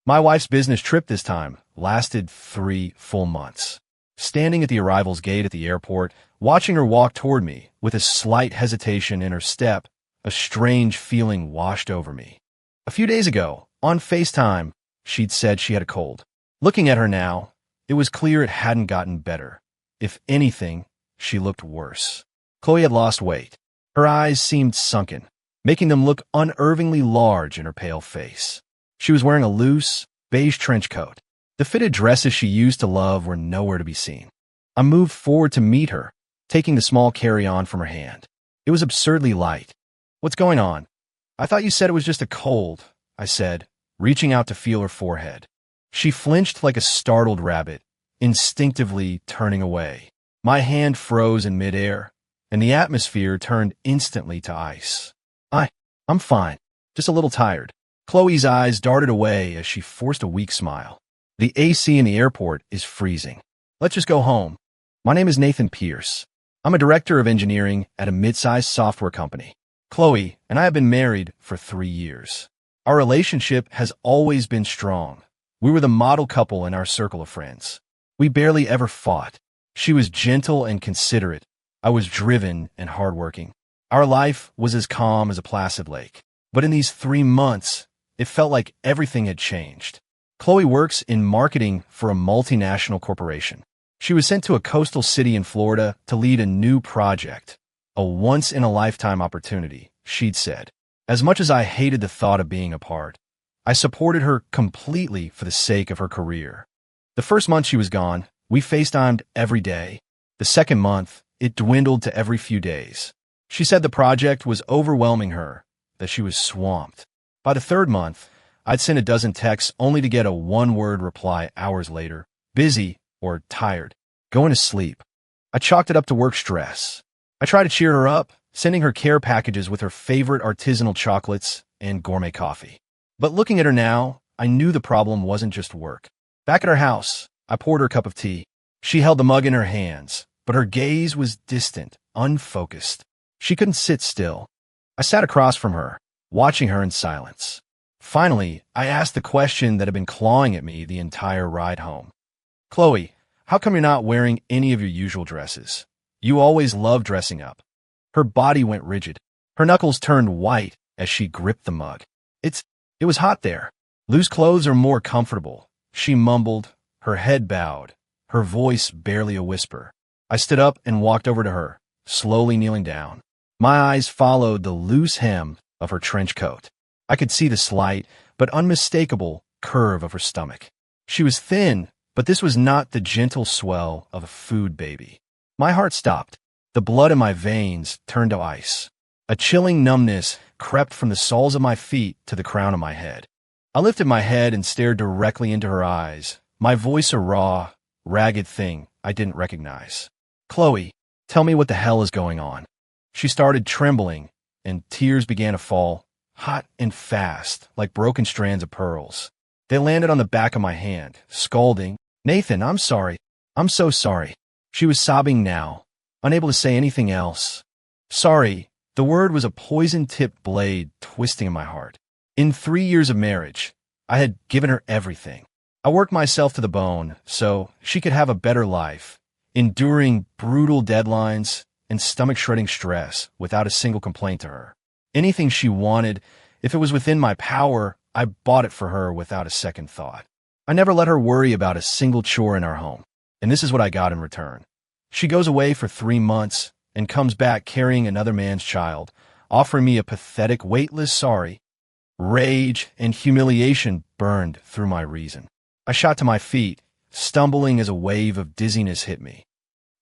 My wife's business trip this time lasted 3 full months. Standing at the arrivals gate at the airport, watching her walk toward me with a slight hesitation in her step, a strange feeling washed over me. A few days ago, on FaceTime, she'd said she had a cold. Looking at her now, it was clear it hadn't gotten better. If anything, she looked worse. Chloe had lost weight. Her eyes seemed sunken, making them look unnervingly large in her pale face. She was wearing a loose, beige trench coat. The fitted dresses she used to love were nowhere to be seen. I moved forward to meet her, taking the small carry-on from her hand. It was absurdly light. "What's going on?" "I thought you said it was just a cold," I said, reaching out to feel her forehead. She flinched like a startled rabbit, instinctively turning away. My hand froze in midair, and the atmosphere turned instantly to ice. I'm fine, just a little tired." Chloe's eyes darted away as she forced a weak smile. "The AC in the airport is freezing. Let's just go home." "My name is Nathan Pierce. I'm a director of engineering at a mid-sized software company. Chloe and I have been married for 3 years. Our relationship has always been strong. We were the model couple in our circle of friends. We barely ever fought. She was gentle and considerate. I was driven and hardworking. Our life was as calm as a placid lake. But in these 3 months, it felt like everything had changed. Chloe works in marketing for a multinational corporation. She was sent to a coastal city in Florida to lead a new project, a once-in-a-lifetime opportunity, she'd said. As much as I hated the thought of being apart, I supported her completely for the sake of her career. The first month she was gone, we FaceTimed every day. The second month, it dwindled to every few days. She said the project was overwhelming her, that she was swamped. By the third month, I'd send a dozen texts only to get a one-word reply hours later: busy or tired, going to sleep. I chalked it up to work stress. I tried to cheer her up, sending her care packages with her favorite artisanal chocolates and gourmet coffee. But looking at her now, I knew the problem wasn't just work. Back at her house, I poured her a cup of tea. She held the mug in her hands, but her gaze was distant, unfocused. She couldn't sit still. I sat across from her, watching her in silence. Finally, I asked the question that had been clawing at me the entire ride home. "Chloe, how come you're not wearing any of your usual dresses? You always love dressing up." Her body went rigid. Her knuckles turned white as she gripped the mug. It was hot there. "Loose clothes are more comfortable," she mumbled, her head bowed, her voice barely a whisper. I stood up and walked over to her, slowly kneeling down. My eyes followed the loose hem of her trench coat. I could see the slight, but unmistakable, curve of her stomach. She was thin, but this was not the gentle swell of a food baby. My heart stopped. The blood in my veins turned to ice. A chilling numbness crept from the soles of my feet to the crown of my head. I lifted my head and stared directly into her eyes, my voice a raw, ragged thing I didn't recognize. "Chloe, tell me what the hell is going on." She started trembling, and tears began to fall, hot and fast, like broken strands of pearls. They landed on the back of my hand, scalding. "Nathan, I'm sorry. I'm so sorry." She was sobbing now, unable to say anything else. Sorry, the word was a poison-tipped blade twisting in my heart. In 3 years of marriage, I had given her everything. I worked myself to the bone so she could have a better life, enduring brutal deadlines and stomach-shredding stress without a single complaint to her. Anything she wanted, if it was within my power, I bought it for her without a second thought. I never let her worry about a single chore in our home, and this is what I got in return. She goes away for 3 months and comes back carrying another man's child, offering me a pathetic, weightless sorry. Rage and humiliation burned through my reason. I shot to my feet, stumbling as a wave of dizziness hit me.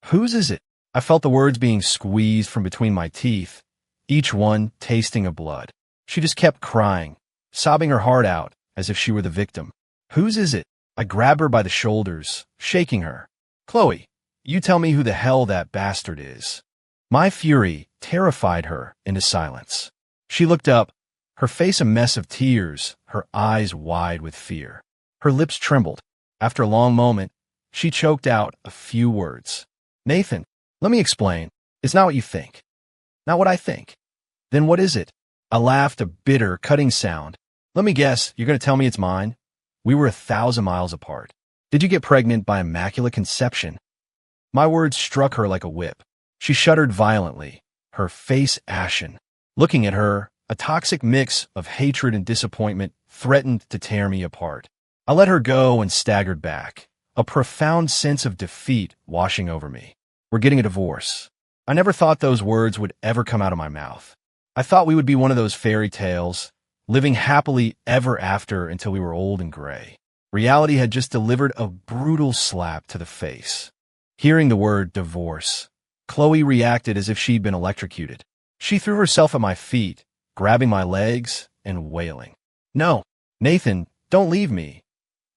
"Whose is it?" I felt the words being squeezed from between my teeth, each one tasting of blood. She just kept crying, sobbing her heart out as if she were the victim. "Whose is it?" I grabbed her by the shoulders, shaking her. "Chloe, you tell me who the hell that bastard is." My fury terrified her into silence. She looked up, her face a mess of tears, her eyes wide with fear. Her lips trembled. After a long moment, she choked out a few words. "Nathan, let me explain. It's not what you think." "Not what I think." "Then what is it?" I laughed, a bitter, cutting sound. "Let me guess, you're going to tell me it's mine?" We were 1,000 miles apart. Did you get pregnant by immaculate conception? My words struck her like a whip. She shuddered violently, her face ashen. Looking at her, a toxic mix of hatred and disappointment threatened to tear me apart. I let her go and staggered back, a profound sense of defeat washing over me. We're getting a divorce. I never thought those words would ever come out of my mouth. I thought we would be one of those fairy tales, living happily ever after until we were old and gray. Reality had just delivered a brutal slap to the face. Hearing the word divorce, Chloe reacted as if she'd been electrocuted. She threw herself at my feet, grabbing my legs and wailing. No, Nathan, don't leave me.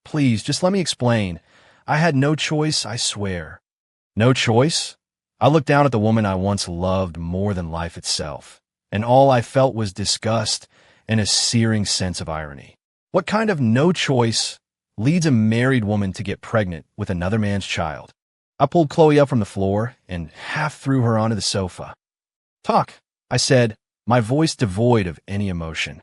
Please, just let me explain. I had no choice, I swear. No choice? I looked down at the woman I once loved more than life itself, and all I felt was disgust and a searing sense of irony. What kind of no choice leads a married woman to get pregnant with another man's child? I pulled Chloe up from the floor and half threw her onto the sofa. Talk, I said, my voice devoid of any emotion.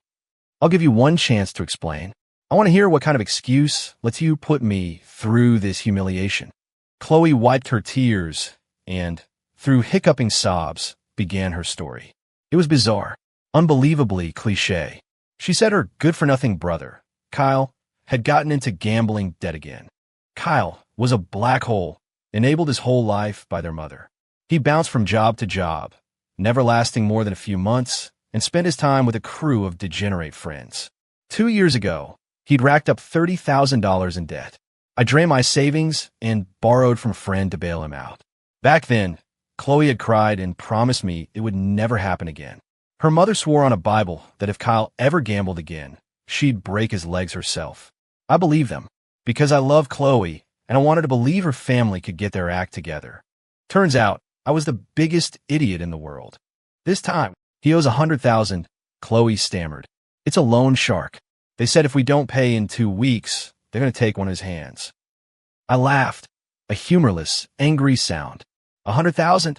I'll give you one chance to explain. I want to hear what kind of excuse lets you put me through this humiliation. Chloe wiped her tears and, through hiccuping sobs, began her story. It was bizarre, unbelievably cliché. She said her good-for-nothing brother, Kyle, had gotten into gambling debt again. Kyle was a black hole, enabled his whole life by their mother. He bounced from job to job, never lasting more than a few months, and spent his time with a crew of degenerate friends. 2 years ago, he'd racked up $30,000 in debt. I drained my savings and borrowed from a friend to bail him out. Back then, Chloe had cried and promised me it would never happen again. Her mother swore on a Bible that if Kyle ever gambled again, she'd break his legs herself. I believed them, because I loved Chloe and I wanted to believe her family could get their act together. Turns out, I was the biggest idiot in the world. This time, he owes $100,000, Chloe stammered. It's a loan shark. They said if we don't pay in 2 weeks, they're going to take one of his hands. I laughed, a humorless, angry sound. $100,000?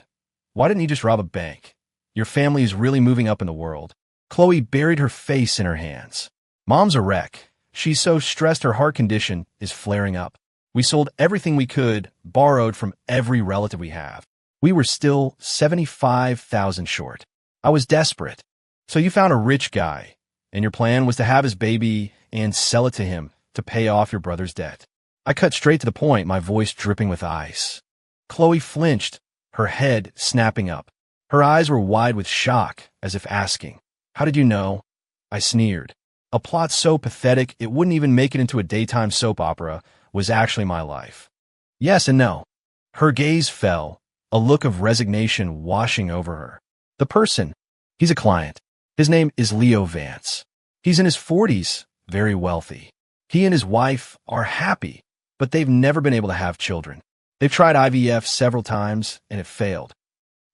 Why didn't he just rob a bank? Your family is really moving up in the world. Chloe buried her face in her hands. Mom's a wreck. She's so stressed her heart condition is flaring up. We sold everything we could, borrowed from every relative we have. We were still $75,000 short. I was desperate. So you found a rich guy, and your plan was to have his baby and sell it to him to pay off your brother's debt. I cut straight to the point, my voice dripping with ice. Chloe flinched, her head snapping up. Her eyes were wide with shock, as if asking, "How did you know?" I sneered. A plot so pathetic it wouldn't even make it into a daytime soap opera was actually my life. Yes and no. Her gaze fell, a look of resignation washing over her. The person. He's a client. His name is Leo Vance. He's in his 40s, very wealthy. He and his wife are happy, but they've never been able to have children. They've tried IVF several times, and it failed.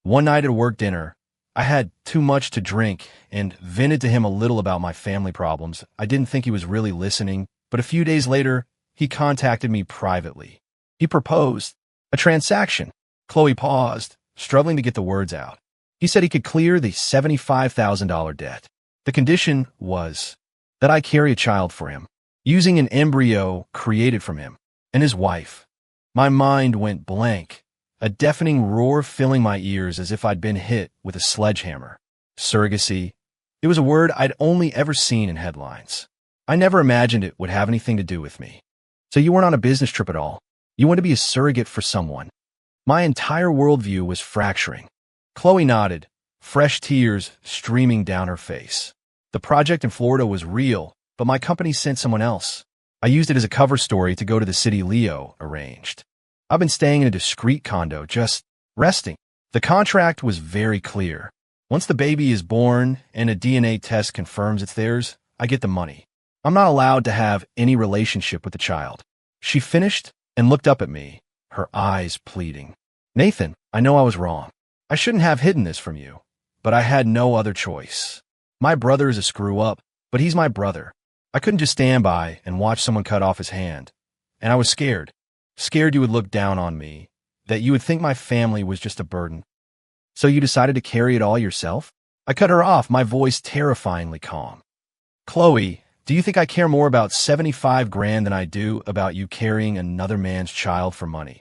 One night at a work dinner, I had too much to drink and vented to him a little about my family problems. I didn't think he was really listening, but a few days later, he contacted me privately. He proposed a transaction. Chloe paused, struggling to get the words out. He said he could clear the $75,000 debt. The condition was that I carry a child for him, using an embryo created from him and his wife. My mind went blank, a deafening roar filling my ears as if I'd been hit with a sledgehammer. Surrogacy. It was a word I'd only ever seen in headlines. I never imagined it would have anything to do with me. So you weren't on a business trip at all. You wanted to be a surrogate for someone. My entire worldview was fracturing. Chloe nodded, fresh tears streaming down her face. The project in Florida was real, but my company sent someone else. I used it as a cover story to go to the city Leo arranged. I've been staying in a discreet condo, just resting. The contract was very clear. Once the baby is born and a DNA test confirms it's theirs, I get the money. I'm not allowed to have any relationship with the child. She finished and looked up at me, her eyes pleading. Nathan, I know I was wrong. I shouldn't have hidden this from you, but I had no other choice. My brother is a screw-up, but he's my brother. I couldn't just stand by and watch someone cut off his hand. And I was scared. Scared you would look down on me, that you would think my family was just a burden. So you decided to carry it all yourself? I cut her off, my voice terrifyingly calm. Chloe, Do you think I care more about 75 grand than I do about you carrying another man's child for money?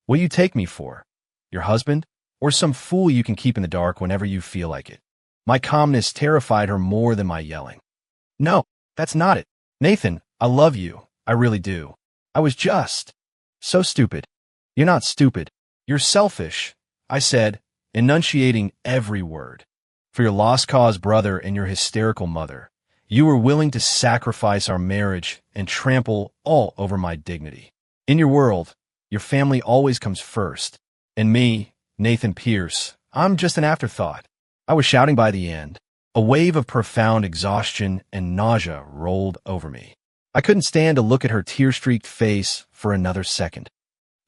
What do you take me for? Your husband? Or some fool you can keep in the dark whenever you feel like it? My calmness terrified her more than my yelling. No, that's not it. Nathan, I love you. I really do. I was just so stupid. You're not stupid. You're selfish, I said, enunciating every word. For your lost cause brother and your hysterical mother, you were willing to sacrifice our marriage and trample all over my dignity. In your world, your family always comes first. And me, Nathan Pierce, I'm just an afterthought. I was shouting by the end. A wave of profound exhaustion and nausea rolled over me. I couldn't stand to look at her tear-streaked face for another second.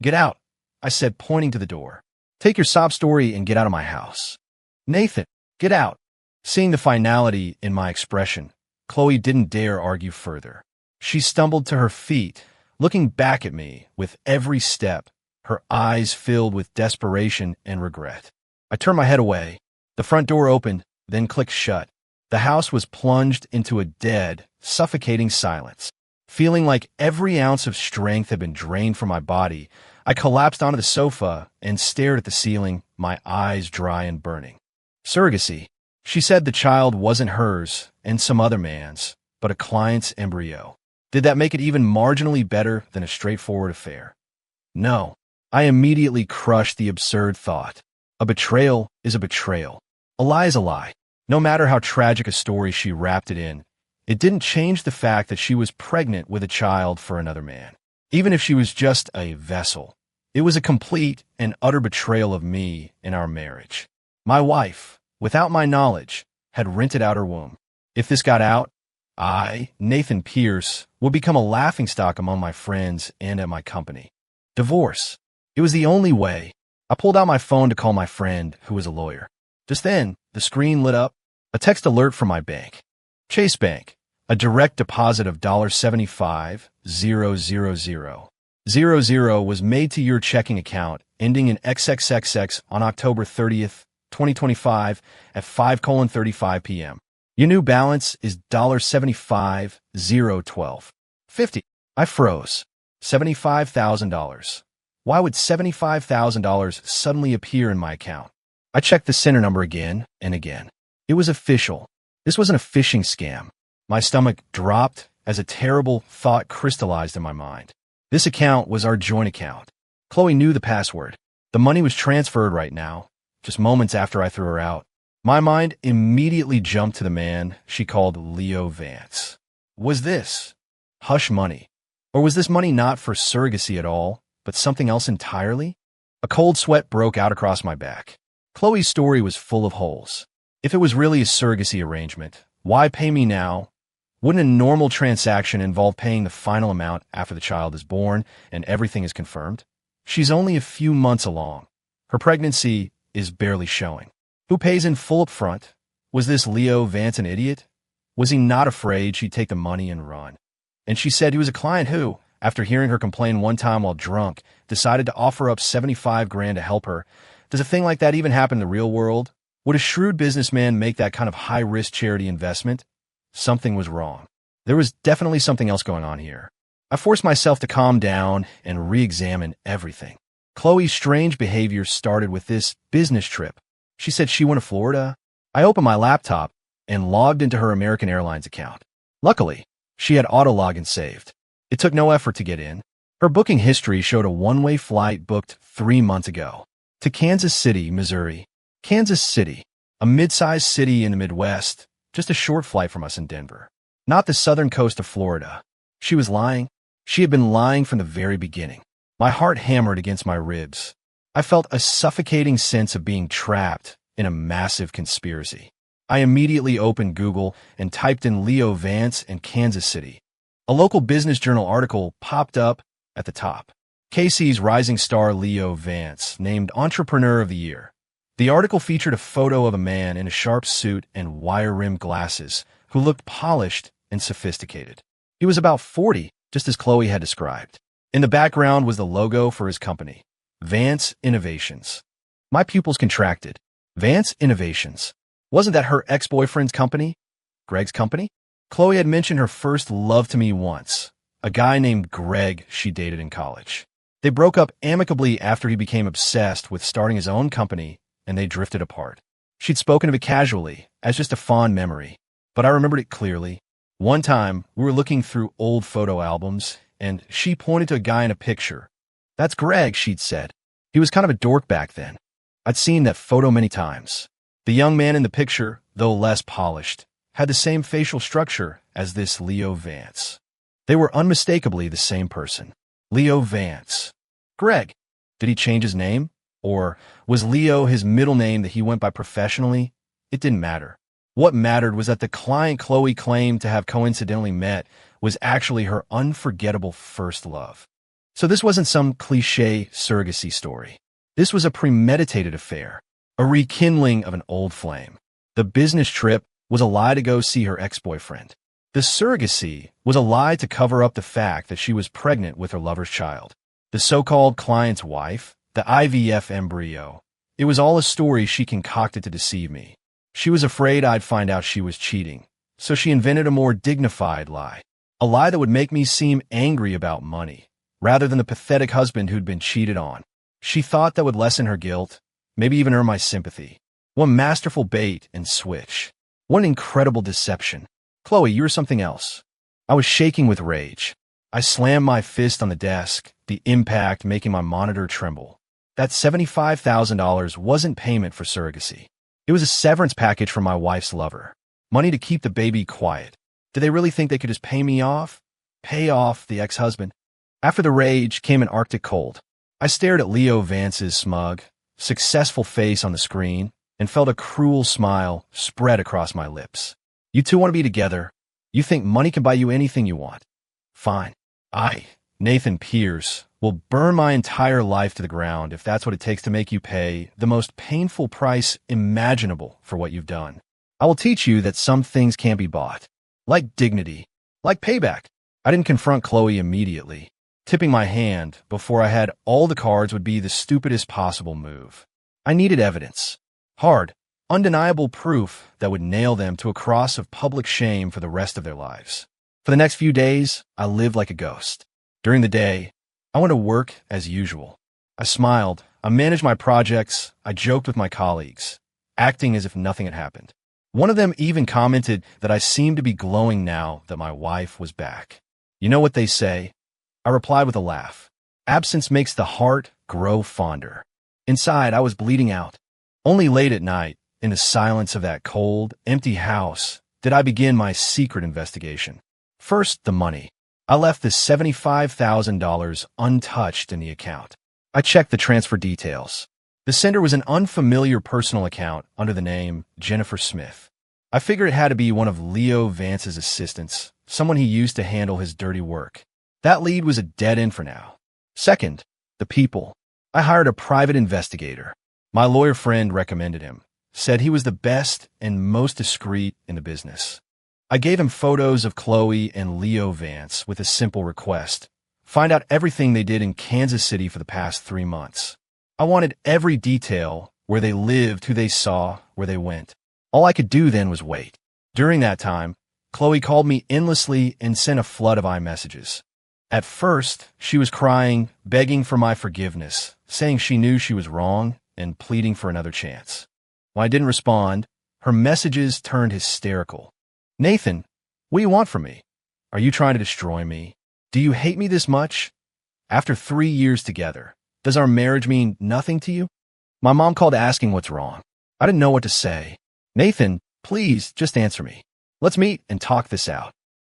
Get out, I said, pointing to the door. Take your sob story and get out of my house. Nathan, get out. Seeing the finality in my expression, Chloe didn't dare argue further. She stumbled to her feet, looking back at me with every step, her eyes filled with desperation and regret. I turned my head away. The front door opened, then clicked shut. The house was plunged into a dead, suffocating silence. Feeling like every ounce of strength had been drained from my body, I collapsed onto the sofa and stared at the ceiling, my eyes dry and burning. Surrogacy. She said the child wasn't hers and some other man's, but a client's embryo. Did that make it even marginally better than a straightforward affair? No. I immediately crushed the absurd thought. A betrayal is a betrayal. A lie is a lie. No matter how tragic a story she wrapped it in, it didn't change the fact that she was pregnant with a child for another man. Even if she was just a vessel, it was a complete and utter betrayal of me and our marriage. My wife, without my knowledge, had rented out her womb. If this got out, I, Nathan Pierce, would become a laughingstock among my friends and at my company. Divorce. It was the only way. I pulled out my phone to call my friend, who was a lawyer. Just then, the screen lit up, a text alert from my bank. Chase Bank, a direct deposit of $75,000 was made to your checking account, ending in XXXX on October 30th, 2025 at 5:35 p.m. Your new balance is $75,012.50. I froze. $75,000. Why would $75,000 suddenly appear in my account? I checked the sender number again and again. It was official. This wasn't a phishing scam. My stomach dropped as a terrible thought crystallized in my mind. This account was our joint account. Chloe knew the password. The money was transferred right now, just moments after I threw her out. My mind immediately jumped to the man she called Leo Vance. Was this hush money? Or was this money not for surrogacy at all, but something else entirely? A cold sweat broke out across my back. Chloe's story was full of holes. If it was really a surrogacy arrangement, why pay me now? Wouldn't a normal transaction involve paying the final amount after the child is born and everything is confirmed? She's only a few months along. Her pregnancy is barely showing. Who pays in full up front? Was this Leo Vance an idiot? Was he not afraid she'd take the money and run? And she said he was a client who, after hearing her complain one time while drunk, decided to offer up 75 grand to help her. Does a thing like that even happen in the real world? Would a shrewd businessman make that kind of high-risk charity investment? Something was wrong. There was definitely something else going on here. I forced myself to calm down and re-examine everything. Chloe's strange behavior started with this business trip. She said she went to Florida. I opened my laptop and logged into her American Airlines account. Luckily, she had auto login saved. It took no effort to get in. Her booking history showed a one-way flight booked 3 months ago to Kansas City, Missouri. Kansas City, a mid-sized city in the Midwest, just a short flight from us in Denver. Not the southern coast of Florida. She was lying. She had been lying from the very beginning. My heart hammered against my ribs. I felt a suffocating sense of being trapped in a massive conspiracy. I immediately opened Google and typed in Leo Vance and Kansas City. A local business journal article popped up at the top. Casey's rising star Leo Vance, named Entrepreneur of the Year. The article featured a photo of a man in a sharp suit and wire-rimmed glasses who looked polished and sophisticated. He was about 40, just as Chloe had described. In the background was the logo for his company, Vance Innovations. My pupils contracted. Vance Innovations. Wasn't that her ex-boyfriend's company? Greg's company? Chloe had mentioned her first love to me once, a guy named Greg she dated in college. They broke up amicably after he became obsessed with starting his own company, and they drifted apart. She'd spoken of it casually, as just a fond memory, but I remembered it clearly. One time, we were looking through old photo albums, and she pointed to a guy in a picture. "That's Greg," she'd said. "He was kind of a dork back then." I'd seen that photo many times. The young man in the picture, though less polished, had the same facial structure as this Leo Vance. They were unmistakably the same person. Leo Vance. Greg. Did he change his name? Or was Leo his middle name that he went by professionally? It didn't matter. What mattered was that the client Chloe claimed to have coincidentally met was actually her unforgettable first love. So this wasn't some cliché surrogacy story. This was a premeditated affair, a rekindling of an old flame. The business trip was a lie to go see her ex-boyfriend. The surrogacy was a lie to cover up the fact that she was pregnant with her lover's child. The so-called client's wife, the IVF embryo. It was all a story she concocted to deceive me. She was afraid I'd find out she was cheating, so she invented a more dignified lie. A lie that would make me seem angry about money, rather than the pathetic husband who'd been cheated on. She thought that would lessen her guilt, maybe even earn my sympathy. What masterful bait and switch. What incredible deception. Chloe, you were something else. I was shaking with rage. I slammed my fist on the desk, the impact making my monitor tremble. That $75,000 wasn't payment for surrogacy. It was a severance package from my wife's lover. Money to keep the baby quiet. Did they really think they could just pay me off? Pay off the ex-husband? After the rage came an Arctic cold. I stared at Leo Vance's smug, successful face on the screen and felt a cruel smile spread across my lips. You two want to be together. You think money can buy you anything you want. Fine. I, Nathan Pierce, will burn my entire life to the ground if that's what it takes to make you pay the most painful price imaginable for what you've done. I will teach you that some things can't be bought. Like dignity. Like payback. I didn't confront Chloe immediately. Tipping my hand before I had all the cards would be the stupidest possible move. I needed evidence. Hard, undeniable proof that would nail them to a cross of public shame for the rest of their lives. For the next few days, I lived like a ghost. During the day, I went to work as usual. I smiled, I managed my projects, I joked with my colleagues, acting as if nothing had happened. One of them even commented that I seemed to be glowing now that my wife was back. You know what they say? I replied with a laugh. Absence makes the heart grow fonder. Inside, I was bleeding out. Only late at night, in the silence of that cold, empty house, did I begin my secret investigation. First, the money. I left the $75,000 untouched in the account. I checked the transfer details. The sender was an unfamiliar personal account under the name Jennifer Smith. I figured it had to be one of Leo Vance's assistants, someone he used to handle his dirty work. That lead was a dead end for now. Second, the people. I hired a private investigator. My lawyer friend recommended him, said he was the best and most discreet in the business. I gave him photos of Chloe and Leo Vance with a simple request. Find out everything they did in Kansas City for the past 3 months. I wanted every detail, where they lived, who they saw, where they went. All I could do then was wait. During that time, Chloe called me endlessly and sent a flood of iMessages. At first, she was crying, begging for my forgiveness, saying she knew she was wrong and pleading for another chance. When I didn't respond, her messages turned hysterical. Nathan, what do you want from me? Are you trying to destroy me? Do you hate me this much? After 3 years together, does our marriage mean nothing to you? My mom called asking what's wrong. I didn't know what to say. Nathan, please, just answer me. Let's meet and talk this out.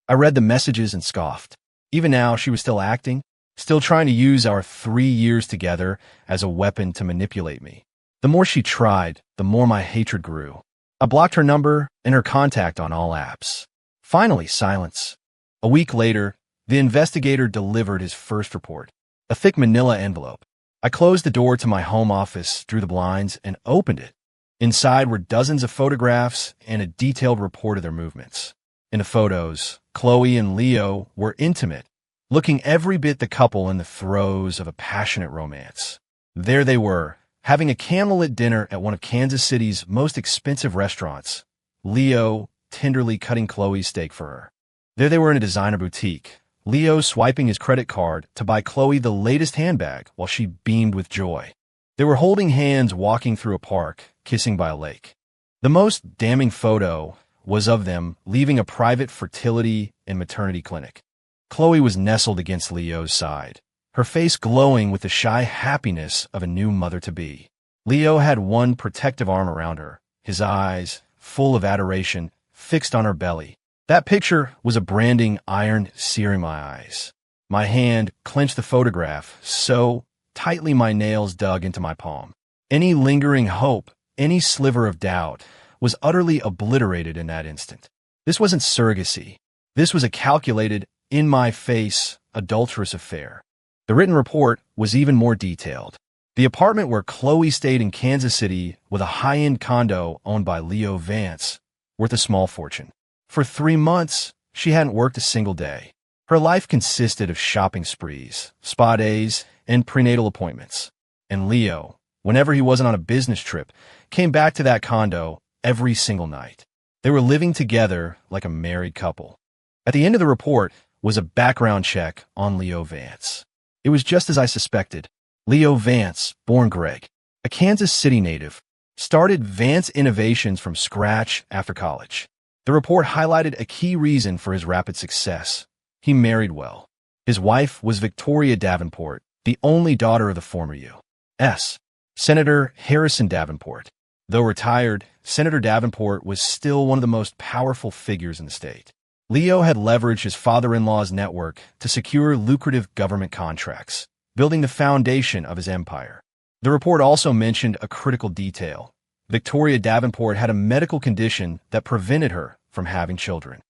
I read the messages and scoffed. Even now, she was still acting, still trying to use our 3 years together as a weapon to manipulate me. The more she tried, the more my hatred grew. I blocked her number and her contact on all apps. Finally, silence. A week later, the investigator delivered his first report, a thick manila envelope. I closed the door to my home office, drew the blinds, and opened it. Inside were dozens of photographs and a detailed report of their movements. In the photos, Chloe and Leo were intimate, looking every bit the couple in the throes of a passionate romance. There they were, having a candlelit dinner at one of Kansas City's most expensive restaurants, Leo tenderly cutting Chloe's steak for her. There they were in a designer boutique, Leo swiping his credit card to buy Chloe the latest handbag while she beamed with joy. They were holding hands walking through a park, kissing by a lake. The most damning photo was of them leaving a private fertility and maternity clinic. Chloe was nestled against Leo's side, her face glowing with the shy happiness of a new mother-to-be. Leo had one protective arm around her, his eyes, full of adoration, fixed on her belly. That picture was a branding iron searing my eyes. My hand clenched the photograph so tightly my nails dug into my palm. Any lingering hope, any sliver of doubt, was utterly obliterated in that instant. This wasn't surrogacy. This was a calculated, in-my-face, adulterous affair. The written report was even more detailed. The apartment where Chloe stayed in Kansas City with a high-end condo owned by Leo Vance, worth a small fortune. For 3 months, she hadn't worked a single day. Her life consisted of shopping sprees, spa days, and prenatal appointments. And Leo, whenever he wasn't on a business trip, came back to that condo every single night. They were living together like a married couple. At the end of the report was a background check on Leo Vance. It was just as I suspected. Leo Vance, born Greg, a Kansas City native, started Vance Innovations from scratch after college. The report highlighted a key reason for his rapid success. He married well. His wife was Victoria Davenport, the only daughter of the former U.S. Senator Harrison Davenport. Though retired, Senator Davenport was still one of the most powerful figures in the state. Leo had leveraged his father-in-law's network to secure lucrative government contracts, building the foundation of his empire. The report also mentioned a critical detail. Victoria Davenport had a medical condition that prevented her from having children.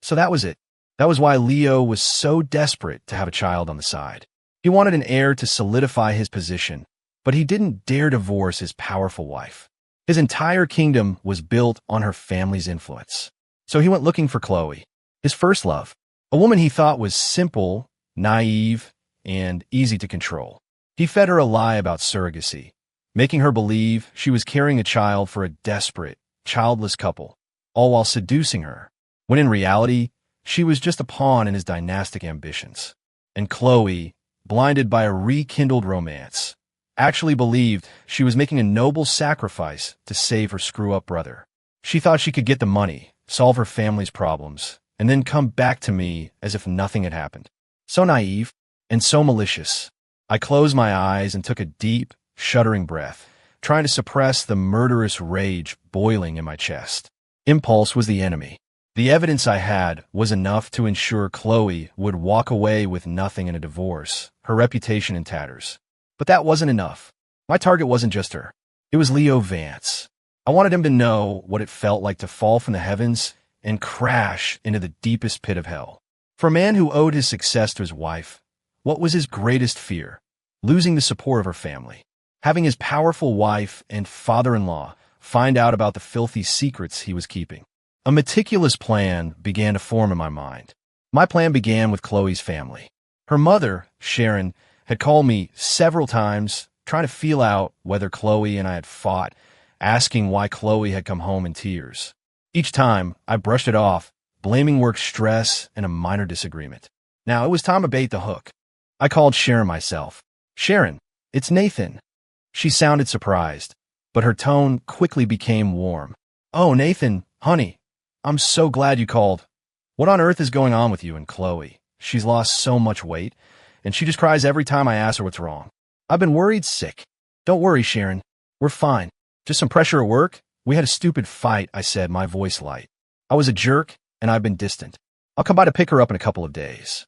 So that was it. That was why Leo was so desperate to have a child on the side. He wanted an heir to solidify his position, but he didn't dare divorce his powerful wife. His entire kingdom was built on her family's influence. So he went looking for Chloe, his first love, a woman he thought was simple, naive, and easy to control. He fed her a lie about surrogacy, making her believe she was carrying a child for a desperate, childless couple, all while seducing her, when in reality, she was just a pawn in his dynastic ambitions. And Chloe, blinded by a rekindled romance, actually believed she was making a noble sacrifice to save her screw-up brother. She thought she could get the money, solve her family's problems, and then come back to me as if nothing had happened. So naive and so malicious. I closed my eyes and took a deep, shuddering breath, trying to suppress the murderous rage boiling in my chest. Impulse was the enemy. The evidence I had was enough to ensure Chloe would walk away with nothing in a divorce, her reputation in tatters. But that wasn't enough. My target wasn't just her. It was Leo Vance. I wanted him to know what it felt like to fall from the heavens and crash into the deepest pit of hell. For a man who owed his success to his wife, what was his greatest fear? Losing the support of her family. Having his powerful wife and father-in-law find out about the filthy secrets he was keeping. A meticulous plan began to form in my mind. My plan began with Chloe's family. Her mother, Sharon, had called me several times, trying to feel out whether Chloe and I had fought, asking why Chloe had come home in tears. Each time, I brushed it off, blaming work stress and a minor disagreement. Now, it was time to bait the hook. I called Sharon myself. "Sharon, it's Nathan." She sounded surprised, but her tone quickly became warm. "Oh, Nathan, honey, I'm so glad you called. What on earth is going on with you and Chloe? She's lost so much weight, and she just cries every time I ask her what's wrong. I've been worried sick." "Don't worry, Sharon. We're fine. Just some pressure at work. We had a stupid fight," I said, my voice light. "I was a jerk, and I've been distant. I'll come by to pick her up in a couple of days."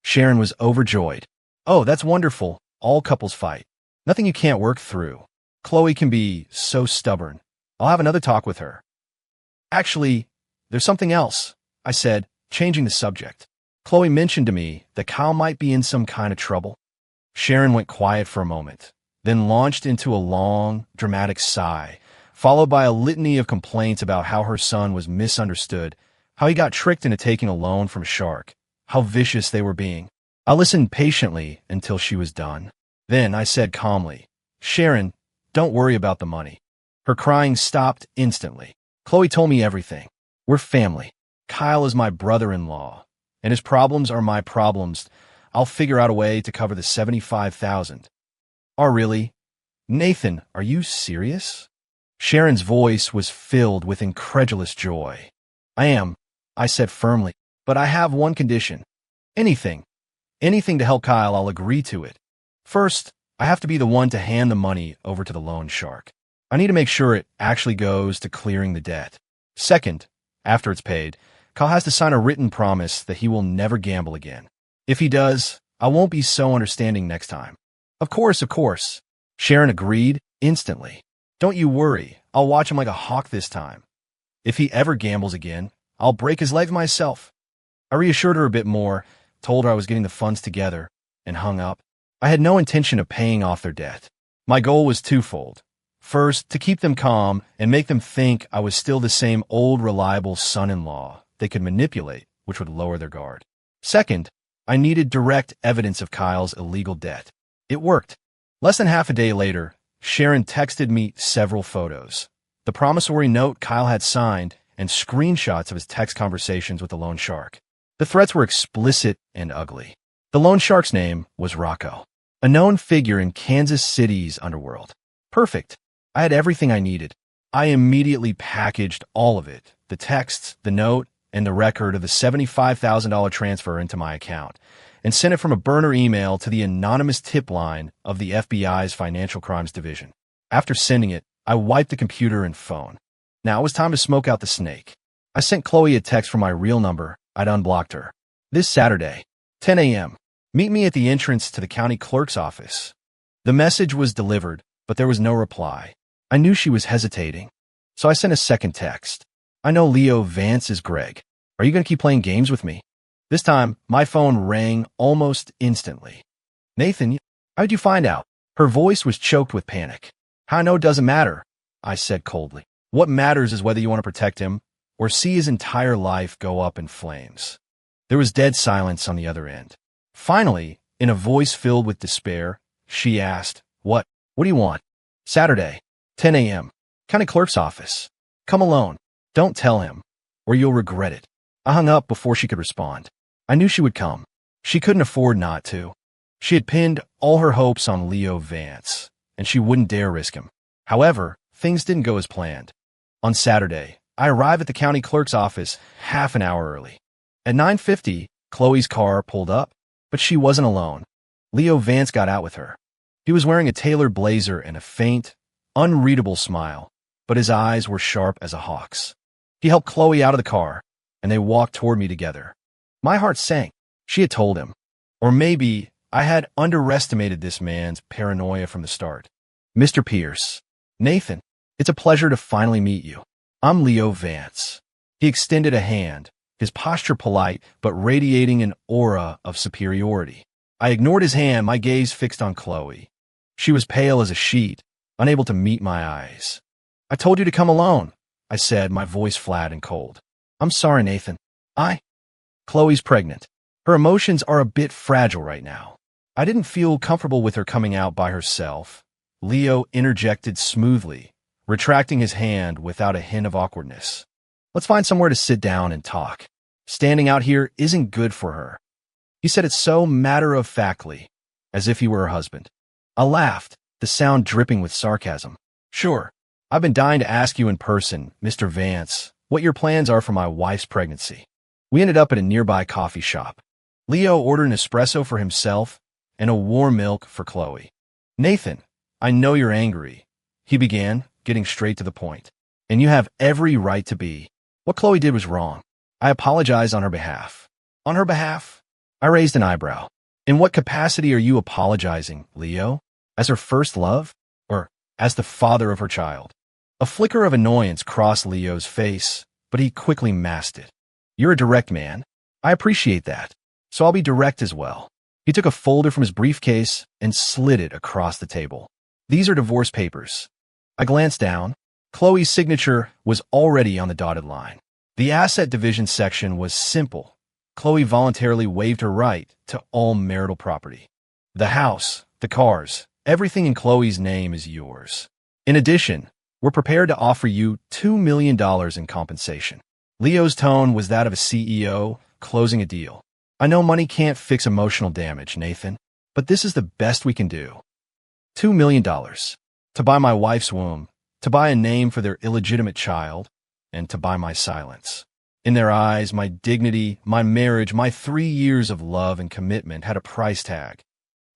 Sharon was overjoyed. "Oh, that's wonderful. All couples fight. Nothing you can't work through. Chloe can be so stubborn. I'll have another talk with her." "Actually, there's something else," I said, changing the subject. "Chloe mentioned to me that Kyle might be in some kind of trouble." Sharon went quiet for a moment, then launched into a long, dramatic sigh, followed by a litany of complaints about how her son was misunderstood, how he got tricked into taking a loan from a shark, how vicious they were being. I listened patiently until she was done. Then I said calmly, "Sharon, don't worry about the money." Her crying stopped instantly. "Chloe told me everything. We're family. Kyle is my brother-in-law, and his problems are my problems. I'll figure out a way to cover the $75,000. Oh, really? Nathan, are you serious? Sharon's voice was filled with incredulous joy. I am, I said firmly, but I have one condition. Anything. Anything to help Kyle, I'll agree to it. First, I have to be the one to hand the money over to the loan shark. I need to make sure it actually goes to clearing the debt. Second, after it's paid, Kyle has to sign a written promise that he will never gamble again. If he does, I won't be so understanding next time. Of course, of course. Sharon agreed instantly. Don't you worry, I'll watch him like a hawk this time. If he ever gambles again, I'll break his leg myself. I reassured her a bit more, told her I was getting the funds together, and hung up. I had no intention of paying off their debt. My goal was twofold. First, to keep them calm and make them think I was still the same old reliable son-in-law they could manipulate, which would lower their guard. Second, I needed direct evidence of Kyle's illegal debt. It worked. Less than half a day later, Sharon texted me several photos. The promissory note Kyle had signed and screenshots of his text conversations with the loan shark. The threats were explicit and ugly. The loan shark's name was Rocco, a known figure in Kansas City's underworld. Perfect. I had everything I needed. I immediately packaged all of it, the texts, the note, and the record of the $75,000 transfer into my account, and sent it from a burner email to the anonymous tip line of the FBI's Financial Crimes Division. After sending it, I wiped the computer and phone. Now it was time to smoke out the snake. I sent Chloe a text from my real number. I'd unblocked her. This Saturday, 10 a.m. Meet me at the entrance to the county clerk's office. The message was delivered, but there was no reply. I knew she was hesitating, so I sent a second text. I know Leo Vance is Greg. Are you going to keep playing games with me? This time, my phone rang almost instantly. Nathan, how'd you find out? Her voice was choked with panic. How I know doesn't matter, I said coldly. What matters is whether you want to protect him or see his entire life go up in flames. There was dead silence on the other end. Finally, in a voice filled with despair, she asked, What do you want? Saturday, 10 a.m. County clerk's office. Come alone. Don't tell him, or you'll regret it. I hung up before she could respond. I knew she would come. She couldn't afford not to. She had pinned all her hopes on Leo Vance, and she wouldn't dare risk him. However, things didn't go as planned. On Saturday, I arrived at the county clerk's office half an hour early. At 9:50, Chloe's car pulled up, but she wasn't alone. Leo Vance got out with her. He was wearing a tailored blazer and a faint, unreadable smile, but his eyes were sharp as a hawk's. He helped Chloe out of the car, and they walked toward me together. My heart sank. She had told him. Or maybe I had underestimated this man's paranoia from the start. Mr. Pierce. Nathan, it's a pleasure to finally meet you. I'm Leo Vance. He extended a hand, his posture polite but radiating an aura of superiority. I ignored his hand, my gaze fixed on Chloe. She was pale as a sheet, unable to meet my eyes. I told you to come alone, I said, my voice flat and cold. I'm sorry, Nathan. Chloe's pregnant. Her emotions are a bit fragile right now. I didn't feel comfortable with her coming out by herself. Leo interjected smoothly, retracting his hand without a hint of awkwardness. Let's find somewhere to sit down and talk. Standing out here isn't good for her. He said it so matter-of-factly, as if he were her husband. I laughed, the sound dripping with sarcasm. Sure, I've been dying to ask you in person, Mr. Vance, what your plans are for my wife's pregnancy. We ended up at a nearby coffee shop. Leo ordered an espresso for himself and a warm milk for Chloe. Nathan, I know you're angry, he began, getting straight to the point. And you have every right to be. What Chloe did was wrong. I apologize on her behalf. On her behalf? I raised an eyebrow. In what capacity are you apologizing, Leo? As her first love? Or as the father of her child? A flicker of annoyance crossed Leo's face, but he quickly masked it. You're a direct man. I appreciate that. So I'll be direct as well. He took a folder from his briefcase and slid it across the table. These are divorce papers. I glanced down. Chloe's signature was already on the dotted line. The asset division section was simple. Chloe voluntarily waived her right to all marital property. The house, the cars, everything in Chloe's name is yours. In addition, we're prepared to offer you $2 million in compensation. Leo's tone was that of a CEO closing a deal. I know money can't fix emotional damage, Nathan, but this is the best we can do. $2 million. To buy my wife's womb, to buy a name for their illegitimate child, and to buy my silence. In their eyes, my dignity, my marriage, my 3 years of love and commitment had a price tag.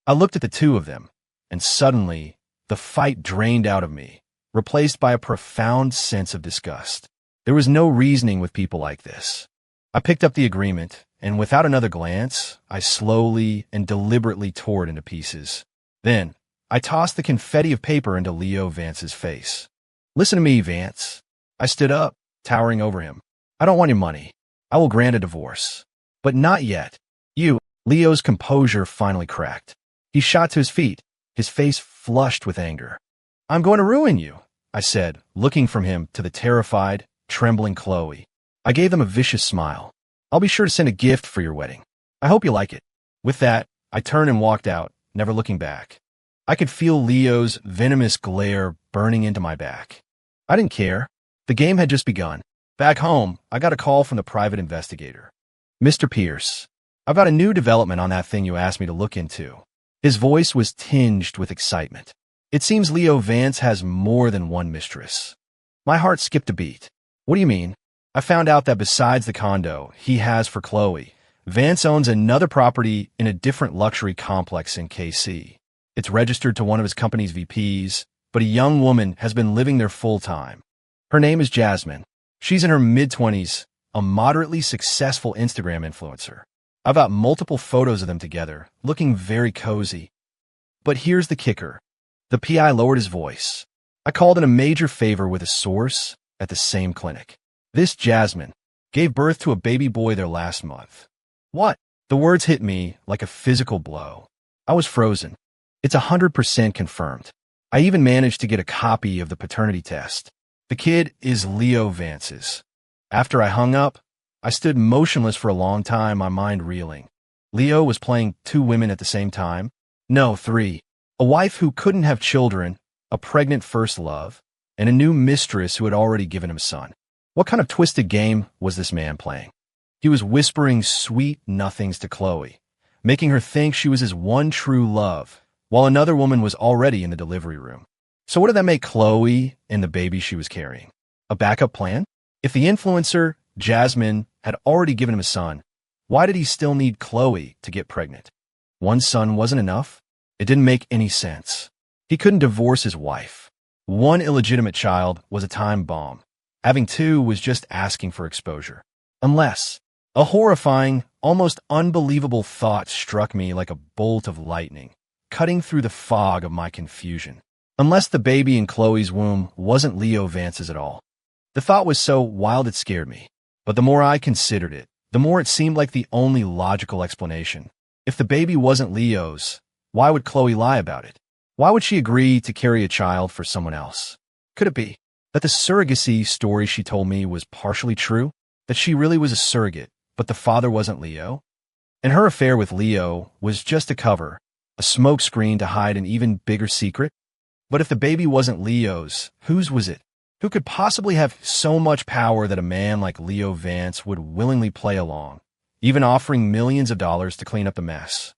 I looked at the two of them, and suddenly, the fight drained out of me, replaced by a profound sense of disgust. There was no reasoning with people like this. I picked up the agreement, and without another glance, I slowly and deliberately tore it into pieces. Then, I tossed the confetti of paper into Leo Vance's face. Listen to me, Vance. I stood up, towering over him. I don't want your money. I will grant a divorce. But not yet. Leo's composure finally cracked. He shot to his feet, his face flushed with anger. I'm going to ruin you, I said, looking from him to the terrified, trembling Chloe. I gave them a vicious smile. I'll be sure to send a gift for your wedding. I hope you like it. With that, I turned and walked out, never looking back. I could feel Leo's venomous glare burning into my back. I didn't care. The game had just begun. Back home, I got a call from the private investigator. Mr. Pierce, I've got a new development on that thing you asked me to look into. His voice was tinged with excitement. It seems Leo Vance has more than one mistress. My heart skipped a beat. What do you mean? I found out that besides the condo he has for Chloe, Vance owns another property in a different luxury complex in KC. It's registered to one of his company's VPs, but a young woman has been living there full-time. Her name is Jasmine. She's in her mid-20s, a moderately successful Instagram influencer. I've got multiple photos of them together, looking very cozy. But here's the kicker. The PI lowered his voice. I called in a major favor with a source at the same clinic. This Jasmine gave birth to a baby boy there last month. What? The words hit me like a physical blow. I was frozen. It's 100% confirmed. I even managed to get a copy of the paternity test. The kid is Leo Vance's. After I hung up, I stood motionless for a long time, my mind reeling. Leo was playing 2 women at the same time. No, 3. A wife who couldn't have children, a pregnant first love, and a new mistress who had already given him a son. What kind of twisted game was this man playing? He was whispering sweet nothings to Chloe, making her think she was his one true love, while another woman was already in the delivery room. So what did that make Chloe and the baby she was carrying? A backup plan? If the influencer, Jasmine, had already given him a son, why did he still need Chloe to get pregnant? One son wasn't enough? It didn't make any sense. He couldn't divorce his wife. One illegitimate child was a time bomb. Having 2 was just asking for exposure. Unless, a horrifying, almost unbelievable thought struck me like a bolt of lightning, cutting through the fog of my confusion. Unless the baby in Chloe's womb wasn't Leo Vance's at all. The thought was so wild it scared me. But the more I considered it, the more it seemed like the only logical explanation. If the baby wasn't Leo's, why would Chloe lie about it? Why would she agree to carry a child for someone else? Could it be that the surrogacy story she told me was partially true? That she really was a surrogate, but the father wasn't Leo? And her affair with Leo was just a cover, a smokescreen to hide an even bigger secret? But if the baby wasn't Leo's, whose was it? Who could possibly have so much power that a man like Leo Vance would willingly play along, even offering millions of dollars to clean up the mess?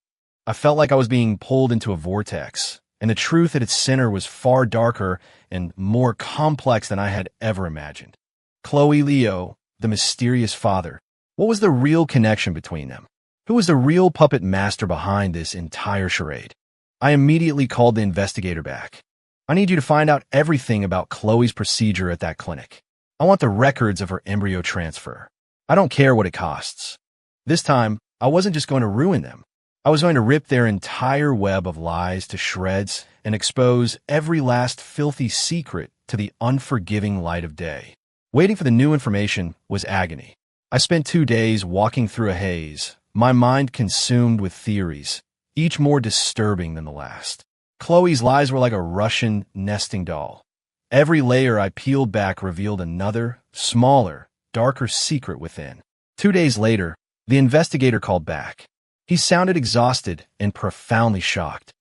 I felt like I was being pulled into a vortex, and the truth at its center was far darker and more complex than I had ever imagined. Chloe Leo, the mysterious father. What was the real connection between them? Who was the real puppet master behind this entire charade? I immediately called the investigator back. I need you to find out everything about Chloe's procedure at that clinic. I want the records of her embryo transfer. I don't care what it costs. This time, I wasn't just going to ruin them. I was going to rip their entire web of lies to shreds and expose every last filthy secret to the unforgiving light of day. Waiting for the new information was agony. I spent 2 days walking through a haze, my mind consumed with theories, each more disturbing than the last. Chloe's lies were like a Russian nesting doll. Every layer I peeled back revealed another, smaller, darker secret within. 2 days later, the investigator called back. He sounded exhausted and profoundly shocked.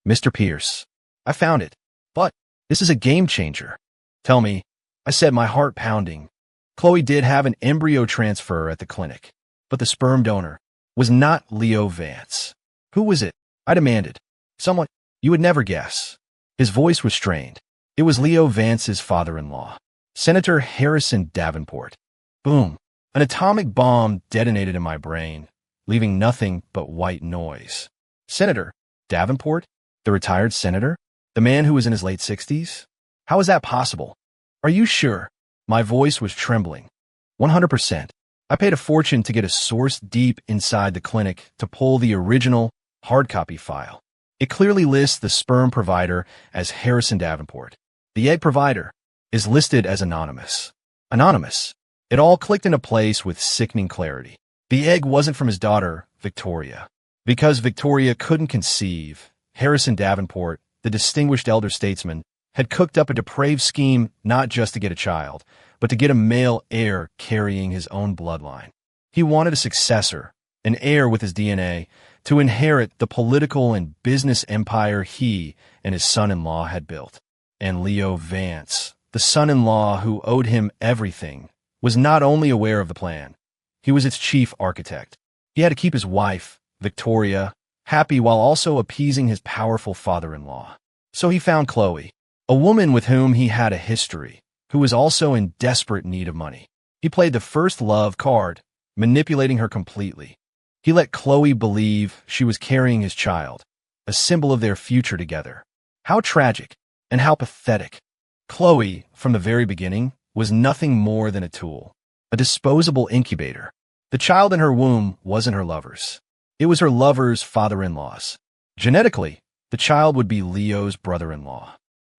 Mr. Pierce, I found it. But this is a game changer. Tell me, I said, my heart pounding. Chloe did have an embryo transfer at the clinic, but the sperm donor, was not Leo Vance. Who was it? I demanded. Someone you would never guess. His voice was strained. It was Leo Vance's father-in-law, Senator Harrison Davenport. Boom. An atomic bomb detonated in my brain, leaving nothing but white noise. Senator Davenport? The retired senator? The man who was in his late 60s? How is that possible? Are you sure? My voice was trembling. 100%. I paid a fortune to get a source deep inside the clinic to pull the original hard copy file. It clearly lists the sperm provider as Harrison Davenport. The egg provider is listed as anonymous. Anonymous. It all clicked into place with sickening clarity. The egg wasn't from his daughter, Victoria. Because Victoria couldn't conceive, Harrison Davenport, the distinguished elder statesman, had cooked up a depraved scheme not just to get a child, but to get a male heir carrying his own bloodline. He wanted a successor, an heir with his DNA, to inherit the political and business empire he and his son-in-law had built. And Leo Vance, the son-in-law who owed him everything, was not only aware of the plan, he was its chief architect. He had to keep his wife, Victoria, happy while also appeasing his powerful father-in-law. So he found Chloe, a woman with whom he had a history, who was also in desperate need of money. He played the first love card, manipulating her completely. He let Chloe believe she was carrying his child, a symbol of their future together. How tragic and how pathetic. Chloe, from the very beginning, was nothing more than a tool, a disposable incubator. The child in her womb wasn't her lover's. It was her lover's father-in-law's. Genetically, the child would be Leo's brother-in-law.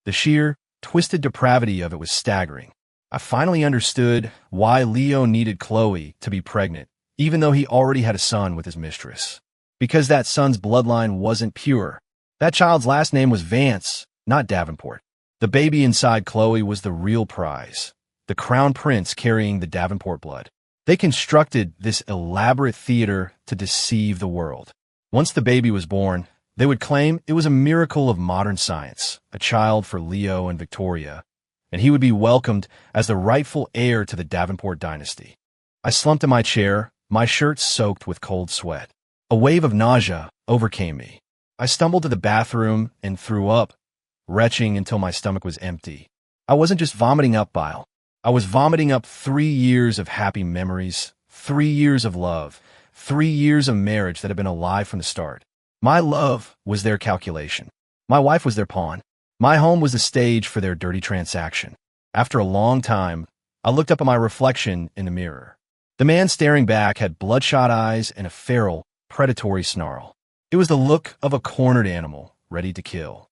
The sheer, twisted depravity of it was staggering. I finally understood why Leo needed Chloe to be pregnant, even though he already had a son with his mistress. Because that son's bloodline wasn't pure. That child's last name was Vance, not Davenport. The baby inside Chloe was the real prize, the crown prince carrying the Davenport blood. They constructed this elaborate theater to deceive the world. Once the baby was born, they would claim it was a miracle of modern science, a child for Leo and Victoria, and he would be welcomed as the rightful heir to the Davenport dynasty. I slumped in my chair, my shirt soaked with cold sweat. A wave of nausea overcame me. I stumbled to the bathroom and threw up, retching until my stomach was empty. I wasn't just vomiting up bile. I was vomiting up 3 years of happy memories, 3 years of love, 3 years of marriage that had been a lie from the start. My love was their calculation. My wife was their pawn. My home was the stage for their dirty transaction. After a long time, I looked up at my reflection in the mirror. The man staring back had bloodshot eyes and a feral, predatory snarl. It was the look of a cornered animal, ready to kill.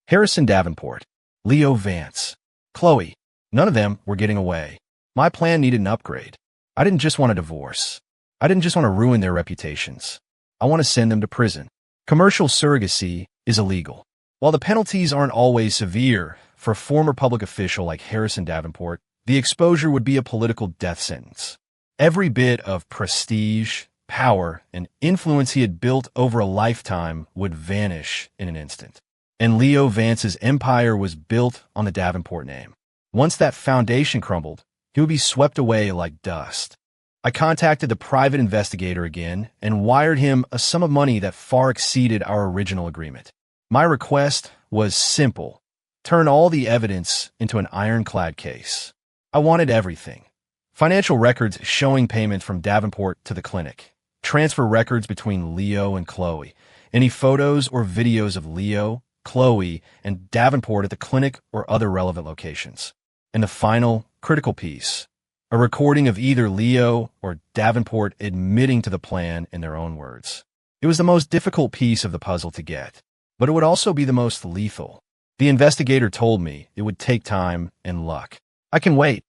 Harrison Davenport, Leo Vance, Chloe, none of them were getting away. My plan needed an upgrade. I didn't just want a divorce. I didn't just want to ruin their reputations. I want to send them to prison. Commercial surrogacy is illegal. While the penalties aren't always severe, for a former public official like Harrison Davenport, the exposure would be a political death sentence. Every bit of prestige, power, and influence he had built over a lifetime would vanish in an instant. And Leo Vance's empire was built on the Davenport name. Once that foundation crumbled, he would be swept away like dust. I contacted the private investigator again and wired him a sum of money that far exceeded our original agreement. My request was simple. Turn all the evidence into an ironclad case. I wanted everything. Financial records showing payment from Davenport to the clinic. Transfer records between Leo and Chloe. Any photos or videos of Leo, Chloe, and Davenport at the clinic or other relevant locations. And the final, critical piece. A recording of either Leo or Davenport admitting to the plan in their own words. It was the most difficult piece of the puzzle to get, but it would also be the most lethal. The investigator told me it would take time and luck. I can wait,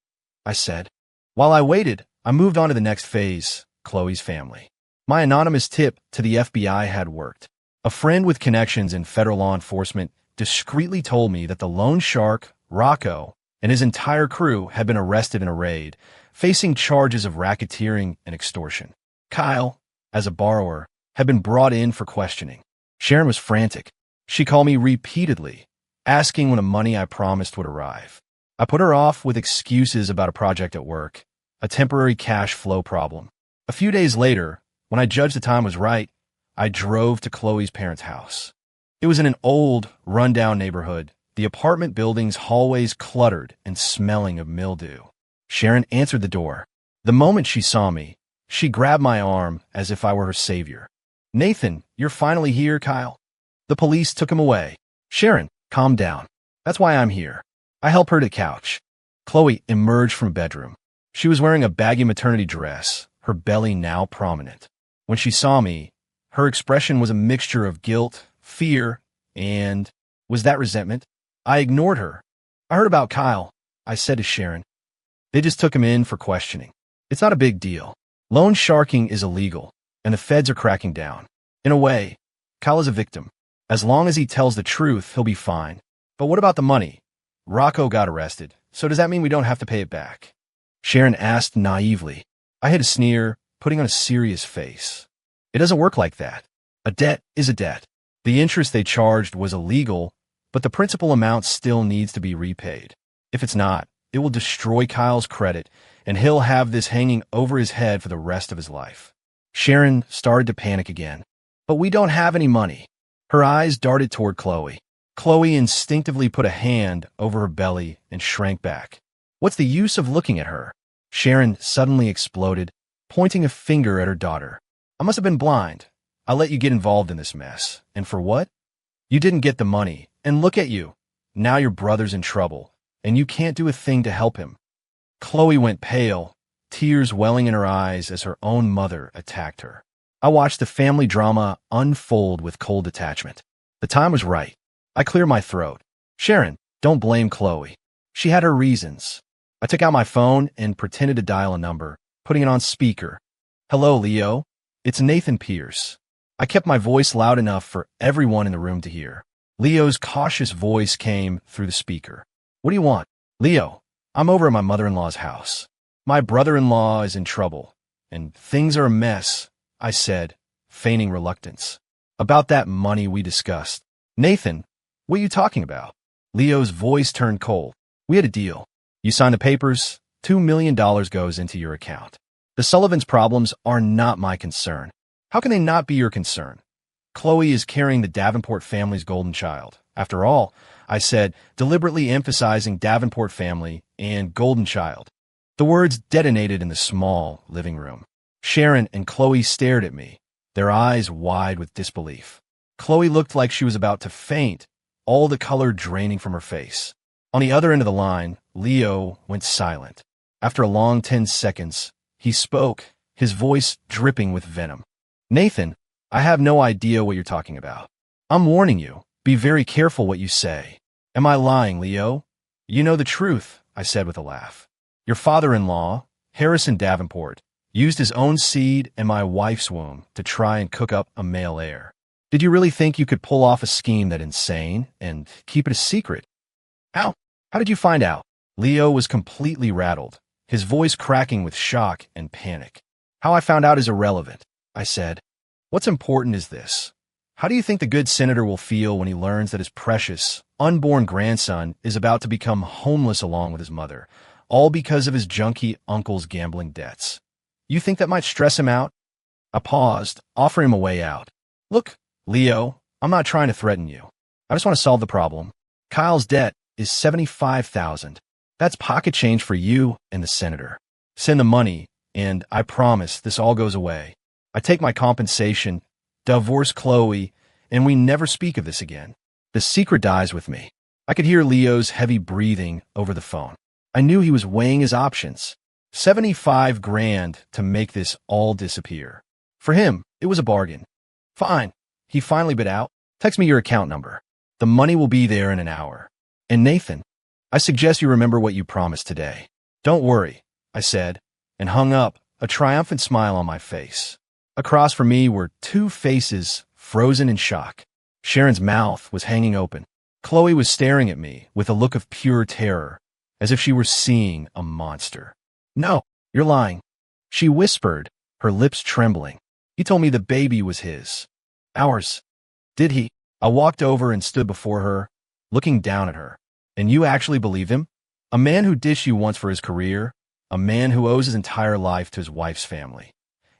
I said. While I waited, I moved on to the next phase, Chloe's family. My anonymous tip to the FBI had worked. A friend with connections in federal law enforcement discreetly told me that the loan shark, Rocco, and his entire crew had been arrested in a raid, facing charges of racketeering and extortion. Kyle, as a borrower, had been brought in for questioning. Sharon was frantic. She called me repeatedly, asking when the money I promised would arrive. I put her off with excuses about a project at work, a temporary cash flow problem. A few days later, When I judged the time was right, I drove to Chloe's parents' house. It was in an old, run-down neighborhood, the apartment building's hallways cluttered and smelling of mildew. Sharon answered the door. The moment she saw me, she grabbed my arm as if I were her savior. "Nathan, you're finally here, Kyle." "The police took him away." "Sharon, calm down. That's why I'm here." I help her to the couch. Chloe emerged from a bedroom. She was wearing a baggy maternity dress, her belly now prominent. When she saw me, her expression was a mixture of guilt, fear, and was that resentment? I ignored her. "I heard about Kyle," I said to Sharon. "They just took him in for questioning. It's not a big deal. Loan sharking is illegal, and the feds are cracking down. In a way, Kyle is a victim. As long as he tells the truth, he'll be fine. But what about the money? Rocco got arrested, so does that mean we don't have to pay it back?" Sharon asked naively. I hid a sneer, putting on a serious face. "It doesn't work like that. A debt is a debt. The interest they charged was illegal, but the principal amount still needs to be repaid. If it's not, it will destroy Kyle's credit, and he'll have this hanging over his head for the rest of his life." Sharon started to panic again. "But we don't have any money." Her eyes darted toward Chloe. Chloe instinctively put a hand over her belly and shrank back. "What's the use of looking at her?" Sharon suddenly exploded, pointing a finger at her daughter. "I must have been blind. I let you get involved in this mess. And for what? You didn't get the money. And look at you. Now your brother's in trouble, and you can't do a thing to help him." Chloe went pale, tears welling in her eyes as her own mother attacked her. I watched the family drama unfold with cold detachment. The time was right. I cleared my throat. "Sharon, don't blame Chloe. She had her reasons." I took out my phone and pretended to dial a number, putting it on speaker. "Hello, Leo. It's Nathan Pierce." I kept my voice loud enough for everyone in the room to hear. Leo's cautious voice came through the speaker. "What do you want?" "Leo, I'm over at my mother-in-law's house. My brother-in-law is in trouble, and things are a mess," I said, feigning reluctance. "About that money we discussed." "Nathan, what are you talking about?" Leo's voice turned cold. "We had a deal. You signed the papers, $2 million goes into your account. The Sullivans' problems are not my concern." "How can they not be your concern? Chloe is carrying the Davenport family's golden child. After all," I said, deliberately emphasizing Davenport family and golden child. The words detonated in the small living room. Sharon and Chloe stared at me, their eyes wide with disbelief. Chloe looked like she was about to faint, all the color draining from her face. On the other end of the line, Leo went silent. After a long 10 seconds, he spoke, his voice dripping with venom. "Nathan, I have no idea what you're talking about. I'm warning you. Be very careful what you say." "Am I lying, Leo?" "You know the truth," I said with a laugh. "Your father-in-law, Harrison Davenport, used his own seed and my wife's womb to try and cook up a male heir. Did you really think you could pull off a scheme that insane and keep it a secret?" "How? How did you find out?" Leo was completely rattled, his voice cracking with shock and panic. "How I found out is irrelevant," I said. "What's important is this. How do you think the good senator will feel when he learns that his precious, unborn grandson is about to become homeless along with his mother, all because of his junkie uncle's gambling debts? You think that might stress him out?" I paused, offering him a way out. "Look, Leo, I'm not trying to threaten you. I just want to solve the problem. Kyle's debt is $75,000. That's pocket change for you and the senator. Send the money, and I promise this all goes away. I take my compensation, divorce Chloe, and we never speak of this again. The secret dies with me." I could hear Leo's heavy breathing over the phone. I knew he was weighing his options. 75 grand to make this all disappear. For him, it was a bargain. "Fine," he finally bit out. "Text me your account number. The money will be there in an hour. And Nathan, I suggest you remember what you promised today." "Don't worry," I said, and hung up, a triumphant smile on my face. Across from me were two faces frozen in shock. Sharon's mouth was hanging open. Chloe was staring at me with a look of pure terror, as if she were seeing a monster. "No, you're lying," she whispered, her lips trembling. "He told me the baby was his. Ours." "Did he?" I walked over and stood before her, looking down at her. "And you actually believe him? A man who ditched you once for his career, a man who owes his entire life to his wife's family.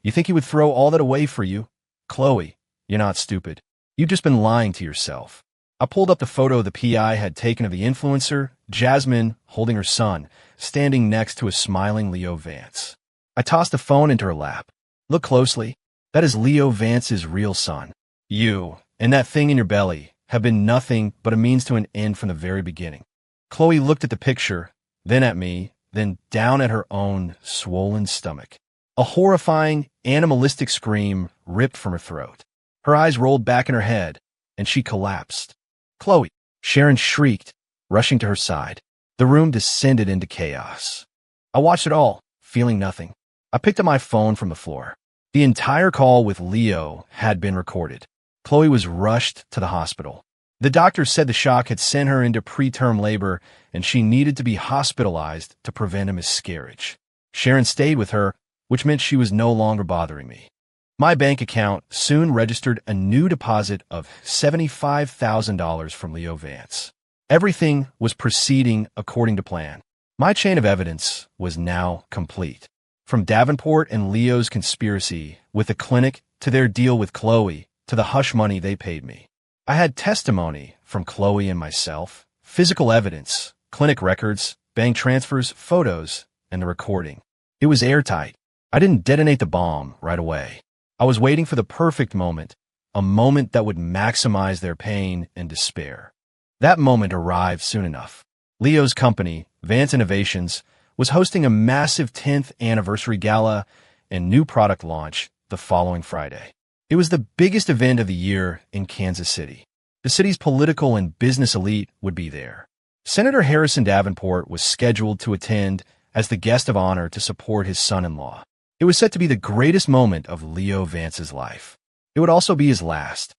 You think he would throw all that away for you? Chloe, you're not stupid. You've just been lying to yourself. I pulled up the photo the PI had taken of the influencer, Jasmine, holding her son, standing next to a smiling Leo Vance. I tossed the phone into her lap. Look closely. That is Leo Vance's real son. You, and that thing in your belly, have been nothing but a means to an end from the very beginning. Chloe looked at the picture, then at me, then down at her own swollen stomach. A horrifying, animalistic scream ripped from her throat. Her eyes rolled back in her head, and she collapsed. Chloe! Sharon shrieked, rushing to her side. The room descended into chaos. I watched it all, feeling nothing. I picked up my phone from the floor. The entire call with Leo had been recorded. Chloe was rushed to the hospital. The doctor said the shock had sent her into preterm labor and she needed to be hospitalized to prevent a miscarriage. Sharon stayed with her, which meant she was no longer bothering me. My bank account soon registered a new deposit of $75,000 from Leo Vance. Everything was proceeding according to plan. My chain of evidence was now complete. From Davenport and Leo's conspiracy with the clinic to their deal with Chloe to the hush money they paid me. I had testimony from Chloe and myself, physical evidence, clinic records, bank transfers, photos, and the recording. It was airtight. I didn't detonate the bomb right away. I was waiting for the perfect moment, a moment that would maximize their pain and despair. That moment arrived soon enough. Leo's company, Vance Innovations, was hosting a massive 10th anniversary gala and new product launch the following Friday. It was the biggest event of the year in Kansas City. The city's political and business elite would be there. Senator Harrison Davenport was scheduled to attend as the guest of honor to support his son-in-law. It was set to be the greatest moment of Leo Vance's life. It would also be his last.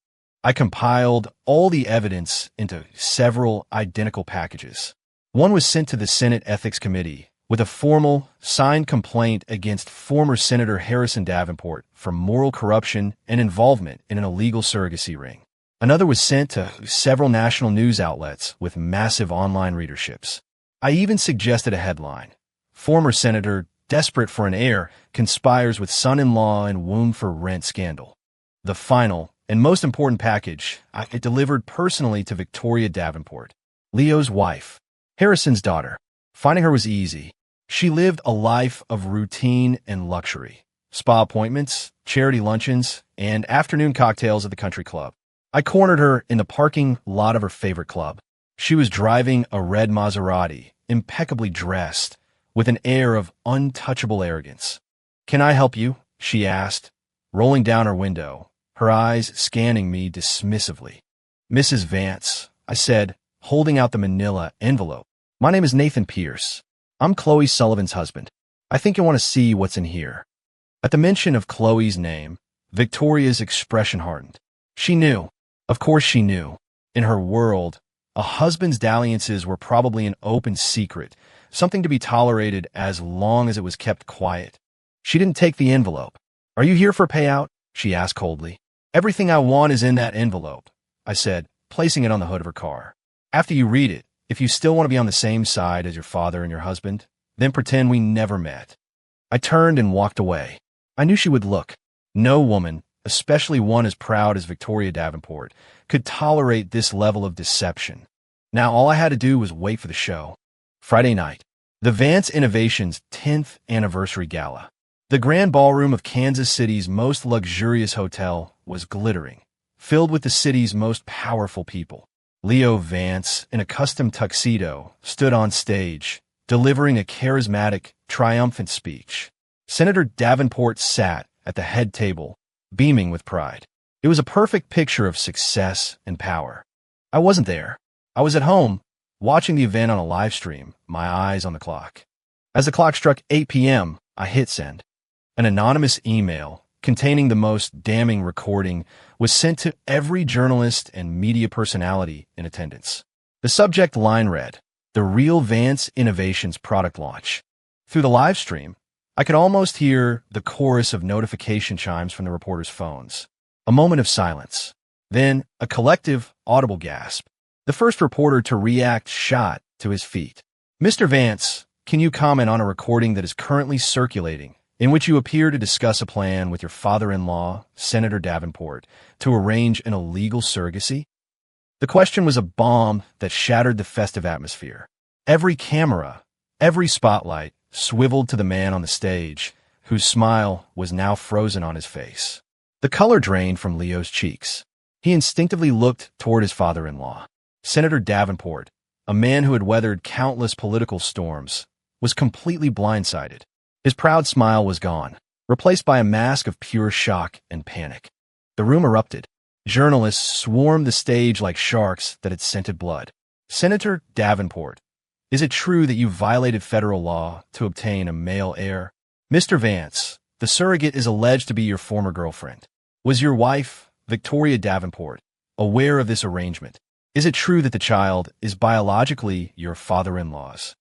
I compiled all the evidence into several identical packages. One was sent to the Senate Ethics Committee with a formal, signed complaint against former Senator Harrison Davenport for moral corruption and involvement in an illegal surrogacy ring. Another was sent to several national news outlets with massive online readerships. I even suggested a headline: Former Senator, desperate for an heir, conspires with son-in-law in womb for rent scandal. The final and most important package I delivered personally to Victoria Davenport, Leo's wife, Harrison's daughter. Finding her was easy. She lived a life of routine and luxury. Spa appointments, charity luncheons, and afternoon cocktails at the country club. I cornered her in the parking lot of her favorite club. She was driving a red Maserati, impeccably dressed, with an air of untouchable arrogance. "Can I help you?" she asked, rolling down her window, her eyes scanning me dismissively. "Mrs. Vance," I said, holding out the manila envelope. "My name is Nathan Pierce. I'm Chloe Sullivan's husband. I think you want to see what's in here." At the mention of Chloe's name, Victoria's expression hardened. She knew. Of course she knew. In her world, a husband's dalliances were probably an open secret, something to be tolerated as long as it was kept quiet. She didn't take the envelope. "Are you here for payout?" she asked coldly. "Everything I want is in that envelope," I said, placing it on the hood of her car. "After you read it, if you still want to be on the same side as your father and your husband, then pretend we never met." I turned and walked away. I knew she would look. No woman, especially one as proud as Victoria Davenport, could tolerate this level of deception. Now all I had to do was wait for the show. Friday night, the Vance Innovations 10th anniversary gala. The grand ballroom of Kansas City's most luxurious hotel was glittering, filled with the city's most powerful people. Leo Vance, in a custom tuxedo, stood on stage, delivering a charismatic, triumphant speech. Senator Davenport sat at the head table, beaming with pride. It was a perfect picture of success and power. I wasn't there. I was at home, watching the event on a live stream, my eyes on the clock. As the clock struck 8 p.m., I hit send. An anonymous email containing the most damning recording was sent to every journalist and media personality in attendance. The subject line read, "The Real Vance Innovations Product Launch." Through the live stream, I could almost hear the chorus of notification chimes from the reporters' phones. A moment of silence. Then a collective, audible gasp. The first reporter to react shot to his feet. "Mr. Vance, can you comment on a recording that is currently circulating in which you appear to discuss a plan with your father-in-law, Senator Davenport, to arrange an illegal surrogacy? The question was a bomb that shattered the festive atmosphere. Every camera, every spotlight swiveled to the man on the stage, whose smile was now frozen on his face. The color drained from Leo's cheeks. He instinctively looked toward his father-in-law. Senator Davenport, a man who had weathered countless political storms, was completely blindsided. His proud smile was gone, replaced by a mask of pure shock and panic. The room erupted. Journalists swarmed the stage like sharks that had scented blood. Senator Davenport, is it true that you violated federal law to obtain a male heir? Mr. Vance, the surrogate is alleged to be your former girlfriend. Was your wife, Victoria Davenport, aware of this arrangement? Is it true that the child is biologically your father-in-law's?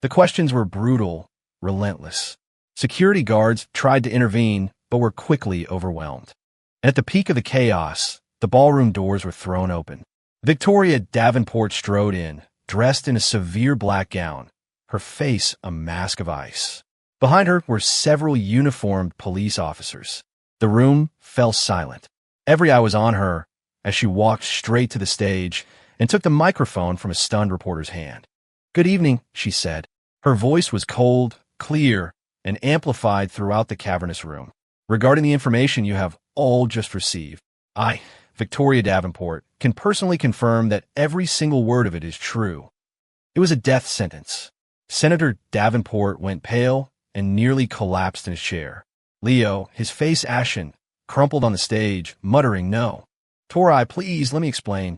The questions were brutal, relentless. Security guards tried to intervene, but were quickly overwhelmed. At the peak of the chaos, the ballroom doors were thrown open. Victoria Davenport strode in, dressed in a severe black gown, her face a mask of ice. Behind her were several uniformed police officers. The room fell silent. Every eye was on her as she walked straight to the stage and took the microphone from a stunned reporter's hand. "Good evening," she said. Her voice was cold, clear, and amplified throughout the cavernous room. "Regarding the information you have all just received, I, Victoria Davenport, can personally confirm that every single word of it is true." It was a death sentence. Senator Davenport went pale and nearly collapsed in his chair. Leo, his face ashen, crumpled on the stage, muttering, "No. Torai, please, let me explain."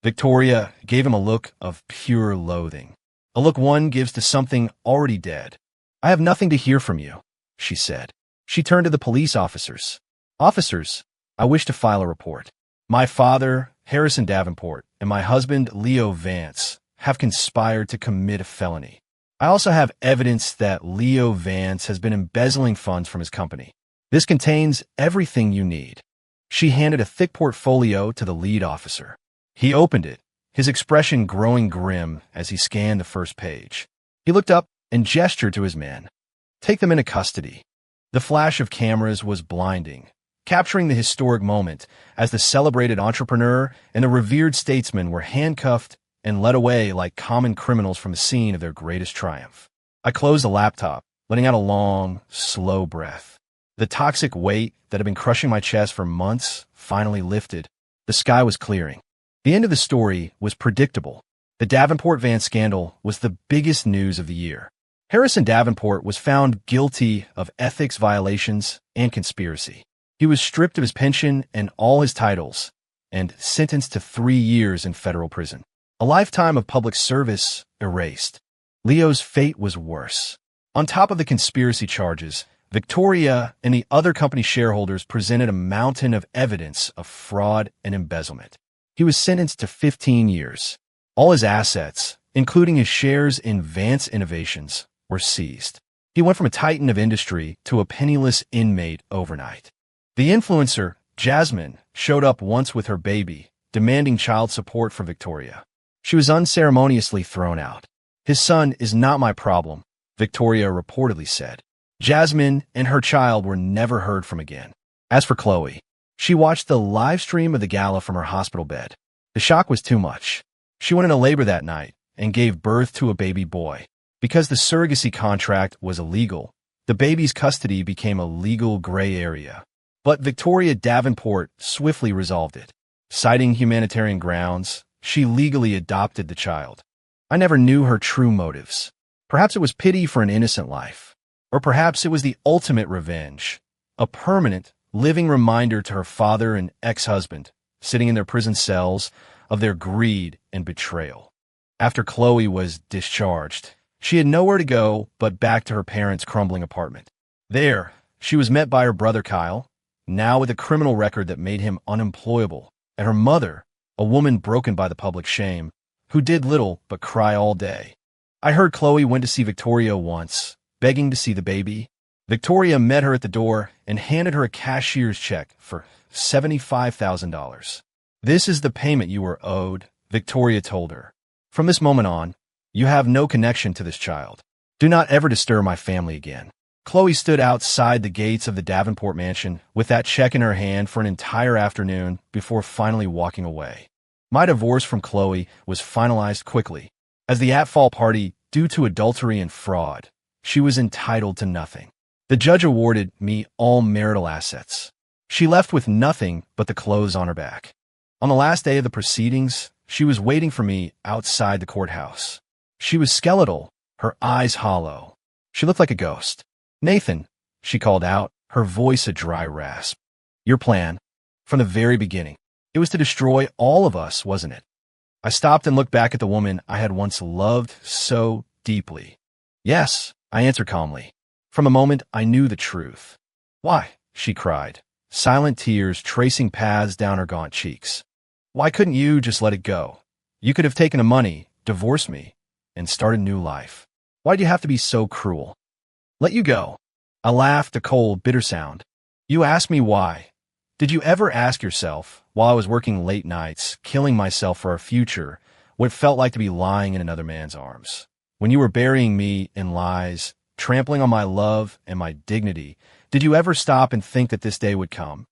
Victoria gave him a look of pure loathing, a look one gives to something already dead. "I have nothing to hear from you," she said. She turned to the police officers. "Officers, I wish to file a report. My father, Harrison Davenport, and my husband, Leo Vance, have conspired to commit a felony. I also have evidence that Leo Vance has been embezzling funds from his company. This contains everything you need." She handed a thick portfolio to the lead officer. He opened it, his expression growing grim as he scanned the first page. He looked up and gestured to his men. "Take them into custody." The flash of cameras was blinding, capturing the historic moment as the celebrated entrepreneur and the revered statesman were handcuffed and led away like common criminals from the scene of their greatest triumph. I closed the laptop, letting out a long, slow breath. The toxic weight that had been crushing my chest for months finally lifted. The sky was clearing. The end of the story was predictable. The Davenport-Vance scandal was the biggest news of the year. Harrison Davenport was found guilty of ethics violations and conspiracy. He was stripped of his pension and all his titles and sentenced to 3 years in federal prison. A lifetime of public service erased. Leo's fate was worse. On top of the conspiracy charges, Victoria and the other company shareholders presented a mountain of evidence of fraud and embezzlement. He was sentenced to 15 years. All his assets, including his shares in Vance Innovations, were seized. He went from a titan of industry to a penniless inmate overnight. The influencer, Jasmine, showed up once with her baby, demanding child support from Victoria. She was unceremoniously thrown out. "His son is not my problem," Victoria reportedly said. Jasmine and her child were never heard from again. As for Chloe, she watched the live stream of the gala from her hospital bed. The shock was too much. She went into labor that night and gave birth to a baby boy. Because the surrogacy contract was illegal, the baby's custody became a legal gray area. But Victoria Davenport swiftly resolved it. Citing humanitarian grounds, she legally adopted the child. I never knew her true motives. Perhaps it was pity for an innocent life. Or perhaps it was the ultimate revenge, a permanent, living reminder to her father and ex-husband, sitting in their prison cells, of their greed and betrayal. After Chloe was discharged, she had nowhere to go but back to her parents' crumbling apartment. There, she was met by her brother Kyle, now with a criminal record that made him unemployable, and her mother, a woman broken by the public shame, who did little but cry all day. I heard Chloe went to see Victoria once, begging to see the baby. Victoria met her at the door and handed her a cashier's check for $75,000. "This is the payment you were owed," Victoria told her. "From this moment on, you have no connection to this child. Do not ever disturb my family again." Chloe stood outside the gates of the Davenport mansion with that check in her hand for an entire afternoon before finally walking away. My divorce from Chloe was finalized quickly. As the at-fault party due to adultery and fraud, she was entitled to nothing. The judge awarded me all marital assets. She left with nothing but the clothes on her back. On the last day of the proceedings, she was waiting for me outside the courthouse. She was skeletal, her eyes hollow. She looked like a ghost. "Nathan," she called out, her voice a dry rasp. "Your plan, from the very beginning, it was to destroy all of us, wasn't it?" I stopped and looked back at the woman I had once loved so deeply. "Yes," I answered calmly. From a moment, I knew the truth. "Why?" she cried, silent tears tracing paths down her gaunt cheeks. "Why couldn't you just let it go? You could have taken the money, divorced me, and started a new life. Why'd you have to be so cruel?" "Let you go." I laughed, a cold, bitter sound. "You asked me why. Did you ever ask yourself, while I was working late nights, killing myself for our future, what it felt like to be lying in another man's arms? When you were burying me in lies, trampling on my love and my dignity, did you ever stop and think that this day would come?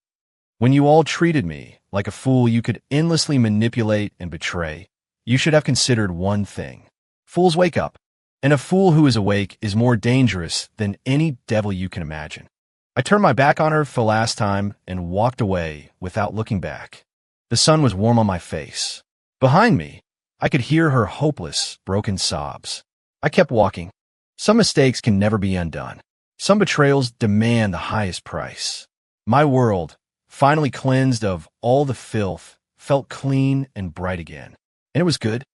When you all treated me like a fool you could endlessly manipulate and betray, you should have considered one thing. Fools wake up, and a fool who is awake is more dangerous than any devil you can imagine." I turned my back on her for the last time and walked away without looking back. The sun was warm on my face. Behind me, I could hear her hopeless, broken sobs. I kept walking. Some mistakes can never be undone. Some betrayals demand the highest price. My world, finally cleansed of all the filth, felt clean and bright again. And it was good.